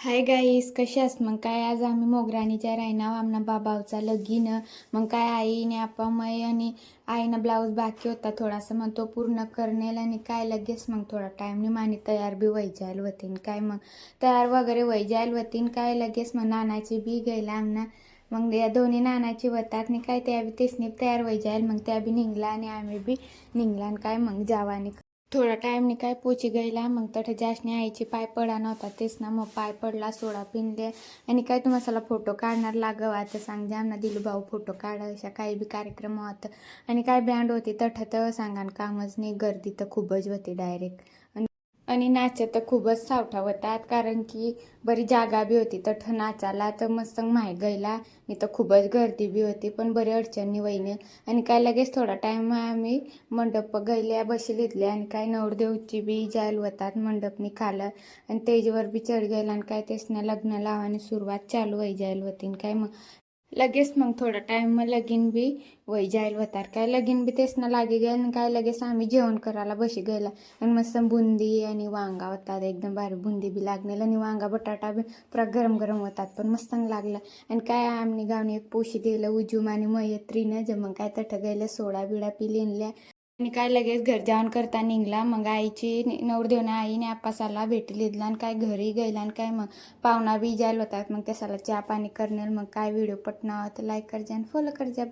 Hi guys, कशी आहेस? मग काय आज आम्ही मोगराणीच्या रायनाव आमना बाबावचा लगीन. मग काय आईने आपा मै आणि आईनं ब्लाऊज बाकी होता थोडासा, मग तो पूर्ण करनेल आणि काय लगेच मग थोडा टाईमनी मानी तयार बी व्हाय जायला होतीन काय. मग तयार वगैरे व्हाय जायला होतीन काय लगेच मग नानाची बी गेला आमना. मग या दोन्ही नानाची वतात नाही काय त्या बी तेसनी तयार व्हाय जाईल. मग त्या बी निघला आणि आम्ही बी निघला आणि काय मग जावानी थोडा टाईमनी काय पोची गेला. मग तर जासने आईची पाय पडा नव्हता तेच ना, मग पाय पडला सोडा पिनले आणि काय तुम्हाला फोटो काढणार लागावं आता सांग जामना दिलू भाऊ फोटो काढ अशा काही बी कार्यक्रम होत आणि काय बँड होती तठत सांगा कामच नाही, गर्दी तर खूपच होती डायरेक्ट. आणि नाचत तर खूपच सावठा होतात कारण की बरी जागा बी होती तठ नाचाला तर मस्त माहीत गेला नाही तर खूपच गर्दी बी होती पण बरी अडचणी वहिनी. आणि काय लगेच थोडा टाईम आम्ही मंडप गैल्या बशी लिहितले आणि काय नवरदेवची बी जायल होतात मंडपनी खालं आणि तेजवर बी चढ गेला आणि काय तेसना लग्न लावानी सुरुवात चालू व्हाय जायल होती काय. मग लगेच मग थोडा टाईम मग लगीन बी वय जाईल होतात काय लगीन बी तेच ना लागे गेल आणि काय लगेच आम्ही जेवण करायला बशी गेला आणि मस्त बुंदी आणि वांगा होतात एकदम भारी बुंदी बी लागलेलं आणि वांगा बटाटा बी पुरा गरम गरम होतात पण मस्त लागला. आणि काय आमनी गावनी एक पोशी दिलं उजूम आणि मैत्रीनं जे मग काय तठ गेलं सोडा बिडा पी लिनल्या आणि काय लगेच घर जाऊन करता निघला. मग आईची नवरदेवना आईने आपासाला भेटी लिहिला आणि काय घरी गेला आणि काय मग पाहुणा बी जायला होतात मग त्याला चहा पाणी करणार. मग काय व्हिडिओ पटना तर लाईक कर जा आणि फॉलो कर जा.